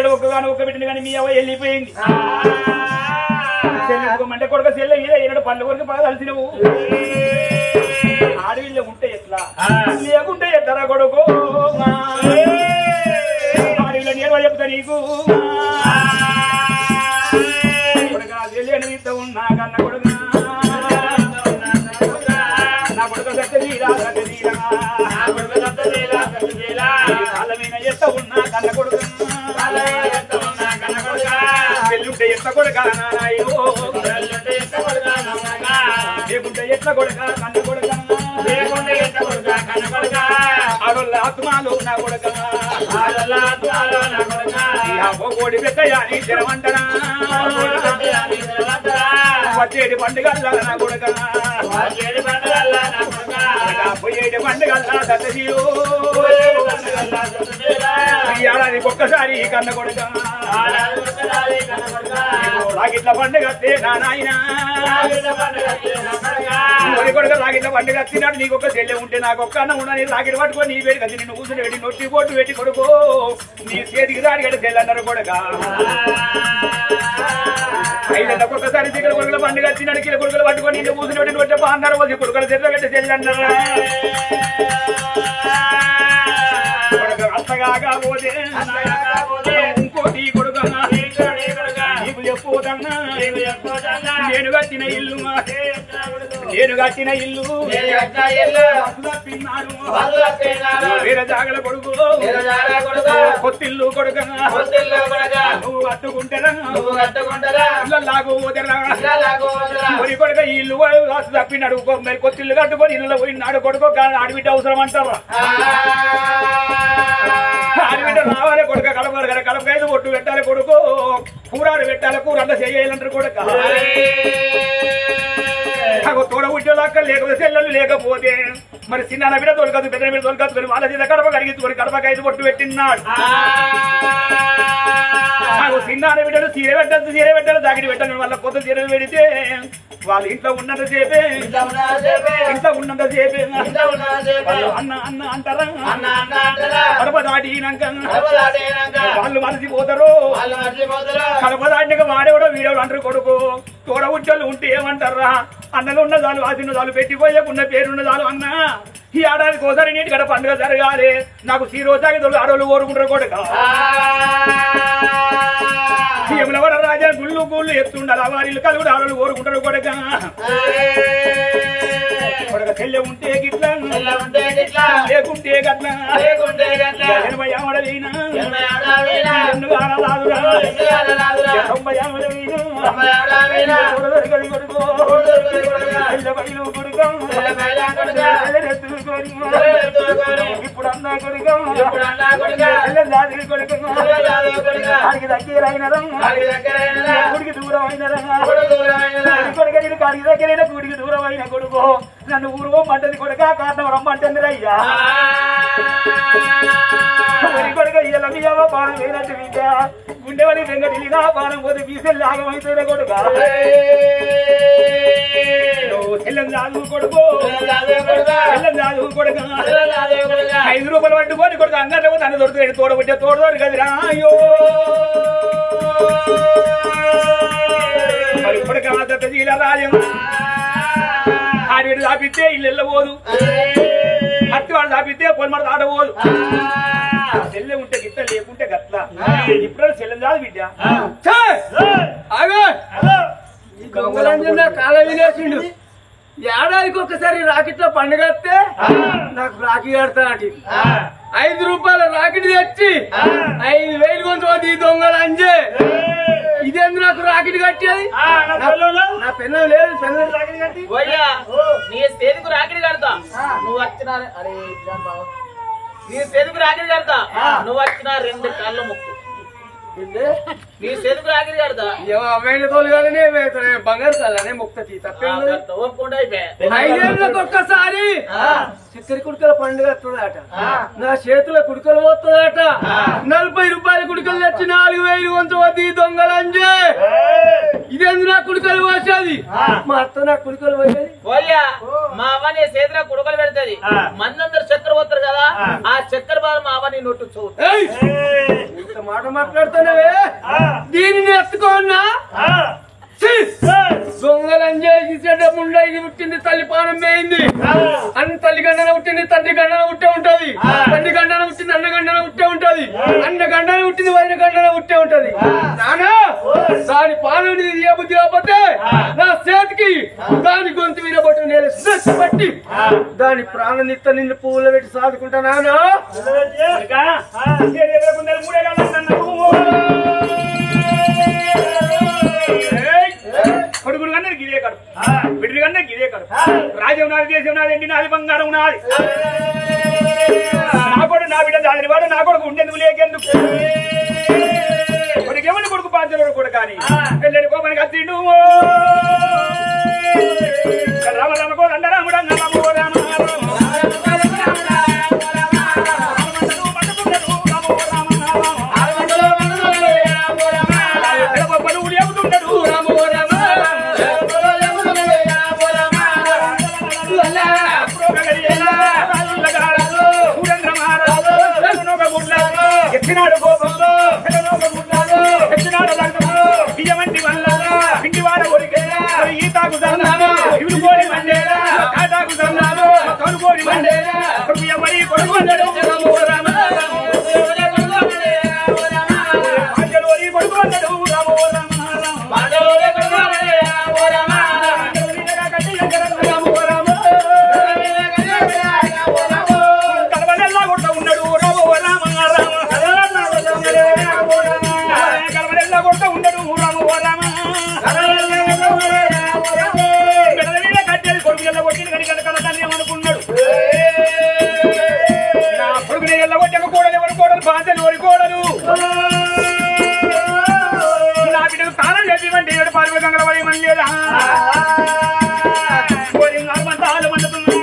ఏనాడు ఒక్క పెట్టిన కానీ మీ అవ్వ వెళ్ళిపోయింది మంట కొడుక సెల్ల మీద ఏనాడు పళ్ళు కొరకు బాగా కలిసినవు ఆడవిల్లో ఉంటే ఎట్లా లేకుంటే ఎట్లా కొడుకు ఆడవిలో నేను చెప్తా నీకు కొడుక తెలియని ఉన్నా కన్న కొడుక నా కొడుక సత్యదీరా కాలమైన ఎత్త ఉన్నా కన్న కొడుక పెళ్ళుంటే ఎత్త కొడుక లేకుంటే ఎట్ల కొడుక కన్న కొడుక ఆడోళ్ళ ఆత్మాలు నా కొడుక కోడి పెద్దయాని జరమంటనా వచ్చేటి పండుగల్లా నా కొడుక పోయేటి పండుగల్లా సత్యజీవు ఏడాది ఒక్కసారి కన్న కొడుక రాగిట్ల పండుగ నా నాయన కొడుక రాగిట్ల పండుగ తిన్నాడు నీకు ఒక చెల్లె ఉంటే నాకు ఒక్క అన్న ఉన్నా నేను రాగిడి పట్టుకో నీ వేడి కదా నిన్ను కూర్చుని పెట్టి నొట్టి పోటు పెట్టి కొడుకో నీ చేతికి రాడి గడ చెల్లన్నారు కొడుక ఐదళ్ళకు ఒక్కసారి చిక్కల కొడుకుల పండుగ తిన్నాడు కిల కొడుకులు పట్టుకొని నిన్ను కూర్చుని పెట్టి వచ్చే బాగున్నారు వచ్చి కొడుకుల చెల్ల పెట్టి చెల్లన్నారు అంతగా పోతే ఇంకోటి కొడుక నీకు చెప్పుదన్నా నేను కట్టిన ఇల్లు వేరే జాగల కొడుకు కొత్తిల్లు కొడుక నువ్వు కట్టుకుంటారా ఇళ్ళలాగు పోయి కొడుక ఇల్లు రాసు తప్పినాడు మరి కొత్తిల్లు కట్టుకొని ఇళ్ళలో పోయినాడు కొడుకో ఆడబిడ్డ అవసరం అంటారా ఆడబిడ్డ రావాలి కొడుక కలపాలి కదా కలపకైదు ఒట్టు పెట్టాలి కొడుకు కూరాడు పెట్టాలి కూర అంతా చేయాలంటారు కొడుక తోడ ఉద్యోగాక లేకపోతే సెల్లలు లేకపోతే మరి చిన్న బిడ్డ తోలుకదు పెద్ద బిడ్డ తోలుకదు వాళ్ళ చేత కడప కడిగి కడపకైదు కొట్టు పెట్టినాడు చిన్న బిడ్డలు చీర పెట్టాలి జాకెట్ పెట్టాలి వాళ్ళ కొత్త చీరలు పెడితే వాళ్ళ ఇంట్లో ఉన్నంత సేపే అన్న అన్న అంటారా కడప దాటినాక వాళ్ళు మరచిపోతారు కడప దాటినాక వాడేవాడో వీడేవాడు అంటారు కొడుకు తోడ ఉద్యోగులు ఉంటే ఏమంటారా అన్నలు ఉన్న చాలు ఆశన్న చాలు పెట్టిపోయేకున్న పేరున్న చాలు అన్న ఈ ఏడాదికి ఒకసారి నీటి గడ పండుగ జరగాలి నాకు శ్రీరోజాకి ఆడోళ్ళు కోరుకుంటారు కొడుక యములవాడ రాజా గుళ్ళు గుళ్ళు ఎత్తుండాలి వారిల్లు కలుగుడు ఆడోళ్ళు కోరుకుంటారు కొడుక కొడుక చెల్లె ఉంటే గిట్ల లేకుంటే గట్ల 80 ఆడలైనా 90 ఇప్పుడు అన్నా కొడుకు ఆడికి దగ్గరైన గుడికి దూరం అయిన కొడుకు కాడికి దగ్గరైన గుడికి దూరం అయిన కొడుకు నన్ను ఊరు మంటది కొడుక కారణం రమ్మంటుంది రయ్యా కొడుక ఇలా మీ అవ్వ పానం లేనట్టు బిడ్డ గుండెవరి వెంగటి నా పానం పోతే బీసెల్ ఆగమైతే కొడుక చెల్లం చదువు కొడుకు చెల్లం చదువు కొడుక 5 రూపాయలు పట్టుకొని కొడుకు అంగట్లో తన దొరుకుతాడు తోడబుట్టే తోడదోడు కదిరా అయ్యో మరి కొడుక దత్తజీల రాజం ఆడివిడు దాపిస్తే ఇల్లు పోదు అత్తి వాడు దాపిస్తే పొలమడ దాడబోదు చెల్లె ఉంటే గిట్ట లేకుంటే గట్ల ఇప్పుడు చెల్లెం కాదు బిడ్డ కాల వినేసిండు ఏడాదికి ఒక్కసారి రాకెట్లో పండుగ వస్తే నాకు రాఖీ కడతానటి 5 రూపాయల రాకెట్ తెచ్చి 5,000 కొంత దొంగలు అంజే ఇదేందు నాకు రాకెట్ కట్టేది నా పెన్నం లేదు పెన్నం రాకెట్ కట్టి నీ చేతికి రాకెట్ కడతా నువ్వు వచ్చిన అరే నీ చేతికి రాకెట్ కడతా నువ్వు వచ్చిన 2 కాళ్ళ ముక్కు నీ చేతికి రాకెట్ కడతా అమ్మాయిల తోలుగానే బంగారు కాలనే ముక్త తప్పకుండా 5 ఏళ్ళకి ఒక్కసారి చక్కెర కుడుకల పండుగ వస్తుందట నా చేతుల కుడుకలు పోతుందట 40 రూపాయల కుడుకలు తెచ్చి 4000 వంతు వద్ది దొంగలంజే ఇదేందు నా కుడుకలు పోసేది మా అత్త నా కుడుకలు పోసేది పోయా మా అవ్వ నీ చేతిలో కుడుకలు పెడతది మందందరూ చక్కెర పోతారు కదా ఆ చక్కెర బాలు మా అవ్వ నీ నొట్టు చూడు ఇంత మాట మాట్లాడుతున్నావే దీనిని ఎత్తుకోన్నా దొంగలంజేసి చెడ్డ ముండ ఇది పుట్టింది తల్లి పానం వేయింది అన్న తల్లి గండన పుట్టింది తండ్రి గండన పుట్టే ఉంటది తండ్రి గండన పుట్టింది అన్న గండన పుట్టే ఉంటది అన్న గండన పుట్టింది వదిన గండన పుట్టే ఉంటది నానా దాని పానం ఏ బుద్ధి కాకపోతే నా చేతికి దాని గొంతు మీద పట్టు నేను పట్టి దాని ప్రాణనిత్త నిన్ను పువ్వులు పెట్టి సాదుకుంటా నానా కొడుకుడు కన్నా గిరే కడు బిడ్డలు కన్నా గిరే కడు రాజ్యం నాది దేశం నాది ఎండి నాది బంగారం నాది నా కొడు నా బిడ్డ దాని వాడు నా కొడుకు ఉండేందుకు లేకెందుకు కొడుకు ఎవరి కొడుకు పాంచలోడు కొడుకు కానీ వెళ్ళని కోపనికి అత్తిండు రామ రామకో రండ రాముడు రామో రామ ఎక్కినాడు గోపంలో ఎక్కినాడు లగ్నంలో బియ్యమంటి వల్ల పిండివాడ ఒరికేలా ఈతాకు దన్నాను ఇవి కోడి మండేలా కాటాకు దన్నాను కనుకోడి మండేలా కొడుకు ఎవరి కొడుకు అన్నాడు రామ పాంచలోరి కొడుకు అన్నాడు రామో రామ కలవనెల్లా కొట్ట ఉన్నాడు రామో రామ కలవనెల్లా కొట్ట ఉండడు రామో రామ కట్టేది కొడుకు ఎల్ల కొట్టిన కనుక కలకాన్ని ఏమనుకున్నాడు నా కొడుకుని ఎల్ల కొట్టిన కోడలు ఎవరు కోడలు బాధలు ఎవరి కోడలు నా బిడ్డకు తాళం చేసేవంటి ఏడు పార్వ గంగల వరి మండేదా మంతాలు మండుతున్నాడు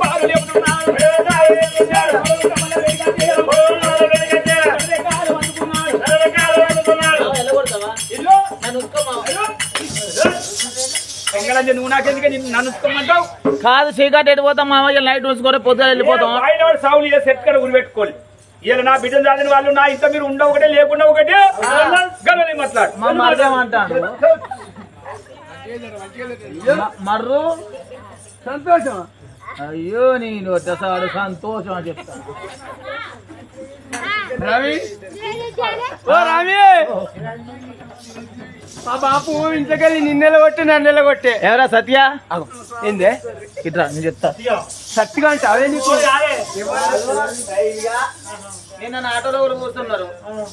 బాలు లేపుతున్నాడు నువ్వు నాకెందుకే నన్ను ఉసుకోమంటావు కాదు చీకటి ఎడిపోతాం మామయ్య లైట్ చూసుకొని పొద్దున వెళ్ళిపోతాం సాగులు సెట్కడ ఉరి పెట్టుకోవాలి ఇలా నా బిడ్డను చదివిన వాళ్ళు నా ఇంత మీరు ఉండ ఒకటే లేకుండా ఒకటే గలని మాట్లాడు మా మర్రేమంటాడు మర్రు సంతోషం అయ్యో నేను వచ్చేసాడు సంతోషం అని చెప్తాను రవి ఓ రవి మా బాపు ఇంతకెళ్ళి నిన్నెల కొట్టి నన్నెల కొట్టే ఎవరా సత్య ఏందే ఇట్రా నేను చెప్తా సత్తిగా అంటే అవే నీకు నిన్న ఆటోలో ఊరు కూర్చున్నారు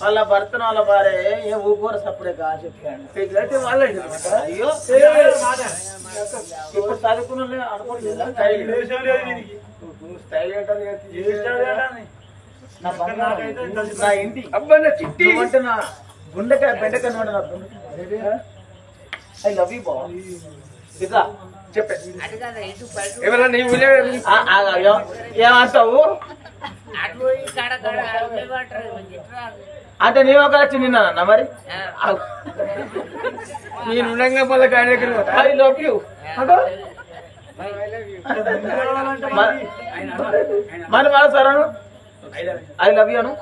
వాళ్ళ భర్తను వాళ్ళ భార్య ఏం ఊకోరు సప్పుడే కా చెప్పాను అయ్యో ఇప్పుడు చదువుకున్న అనుకోవట్లేదా స్టైల్ నా ఇంటి అబ్బా చిట్టి అంటే నా గుండెకాయ బెండకాయ నా ఐ లవ్ యూ బా ఇట్లా చెప్పే ఎవరన్నా నీ ఏమంటావు అంటే నీ ఒక వచ్చి నిన్న మరి నేను ఉండగా మళ్ళీ కార్యక్రమం ఐ లవ్ యూ మరి మన సార్ ఐ లవ్ యూ అను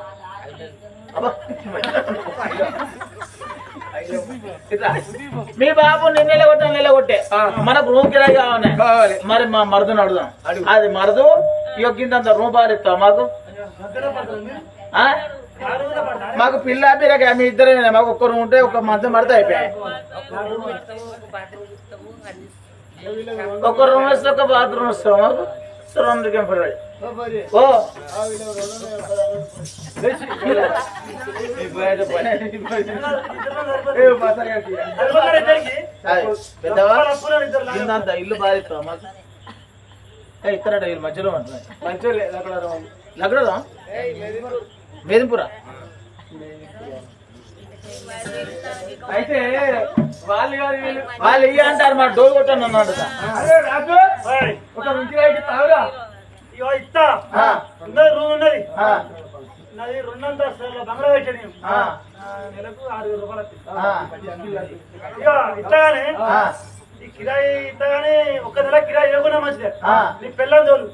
మీ బాబు నిన్నెల కొట్టే నెల కొట్టే మనకు రూమ్ కిరాయి కావాలి మరి మా మరుదుని అడుగుదాం అది మరుదు యొక్కింత రూపాయలు ఇస్తావు మాకు పిల్ల పిల్లగా మీ ఇద్దరే మాకు ఒక్క రూమ్ ఉంటే ఒక మంచం పడితే అయిపోయాయి ఒక రూమ్ వస్తే ఒక బాత్రూమ్ వస్తాం మాకు 2 కంపల్సరీ ఓ పెద్దవాళ్ళంతా ఇల్లు బాధిస్తాం మాకు ఇతర మధ్యలో ఉంటున్నాయి లగ్నరా మేదింపురా అయితే వాళ్ళు వాళ్ళు ఇయ్య అంటారు మా డోర్ కొట్టాను అన్నాడు రాజు ఒక రుచిరాయికి తావురా. ఇగో ఇస్తా ఉన్నది రూమ్ ఉన్నది నాది 2 అంతస్తుల బంగ్లా పెట్టాను నెలకు 6,000 రూపాయలు వస్తాయి. ఇక ఇస్తాగానే ఈ కిరాయి ఇస్తాగానే ఒక్క నెల కిరాయి ఇవ్వకుండా మంచిదే నీ పిల్లలు తోలు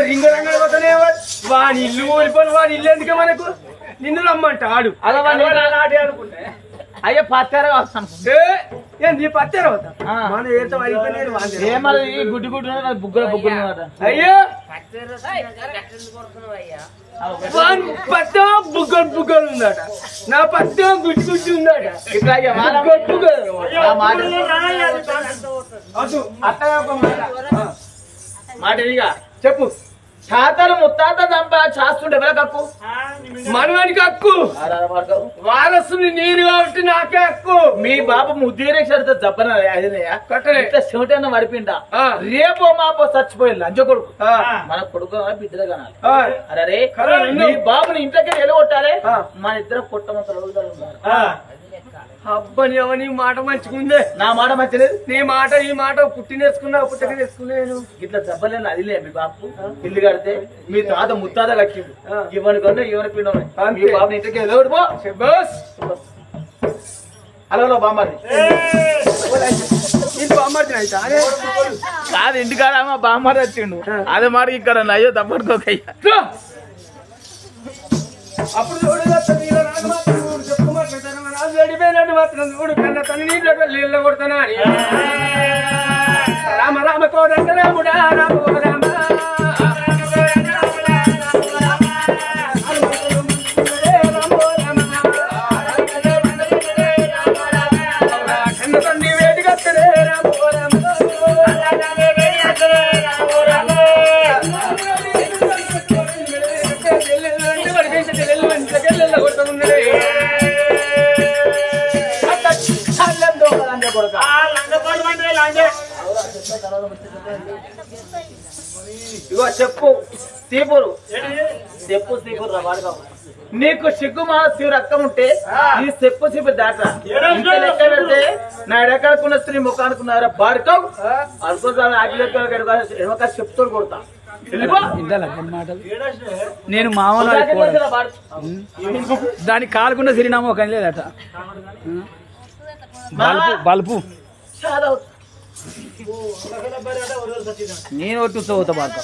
రింగ రంగ పోతానే వాని ఇల్లు ఊరిపోను వాని ఇల్లు ఎందుకే మనకు నిన్ను రమ్మంట ఆడు నాటే అనుకుంటే అయ్యో పత్తారా వస్తాను ఏంది పత్తారు మన ఏతో అయిపోయినాడు గుడ్డు గుడ్డు బుగ్గల బుగ్గలు అయ్యో వాని పత్తం బుగ్గలు బుగ్గలు ఉందట నా పత్తం గుడ్డు గుడ్డు ఉందట ఇట్లా మాట ఇక చెప్పు తాతలు ముత్తాత చంపా చేస్తుండే కక్కు మనవానికి హక్కు వారసుని నేను కాబట్టి నాకే హక్కు మీ బాబు ముద్దేరేక్షడితే దెబ్బనయ్యా కట్టలే చెవిటన్న మడిపిండా రేపో మాపో చచ్చిపోయి లంచ కొడుకు మన కొడుకు బిడ్డలు కనాలి అరే మీ బాబుని ఇంట్లోకి వెళ్ళగొట్టాలి మన ఇద్దరు పుట్టమంత రోజులు ఉన్నారు అబ్బని ఎవని మాట మంచిగుందే నా మాట మంచిలేదు నీ మాట ఈ మాట పుట్టి నేర్చుకున్నా పుట్టక నేర్చుకునేను ఇట్లా దెబ్బలేని అదిలే మీ బాబు ఇల్లు కడితే మీ తాత ముత్తాత లక్ష్మి ఇవని కన్నా ఇవని పిండ మీ బాబుని ఇంటికి వెళ్ళగొట్టు పో బస్ హలో బామ్మారి బామ్మర్ది అయితే కాదు ఇంటికాడ మా బామ్మారి వచ్చిండు అదే మరి ఇక్కడ అయ్యో తప్పడుకోకయ్యా అప్పుడు చెప్పు మాట్లాడతాను వెళ్ళిపోయినట్టు మాత్రం చూడు కన్న తన నీళ్ళు కొడతానా అని రామ రామ కోదండ రాముడా రామ రామ కన్న తండ్రి వేడిగా రామ ఇగో చెప్పు తీపురు చెప్పు తీపురు రా వాడుగా నీకు సిగ్గు మా శివ రక్తం ఉంటే నీ చెప్పు సిగ్గు దాటరా లెక్క పెడితే నా ఎడకాలకున్న స్త్రీ ముఖానుకున్నారా బాడుకోవు అనుకోసారి ఆగిలెక్క చెప్తూ కొడతా నేను మామూలు దాని కాలుకున్న సిరినామా ఒక లేదట బల్పు నేను ఒట్టు చదువుతా బాగా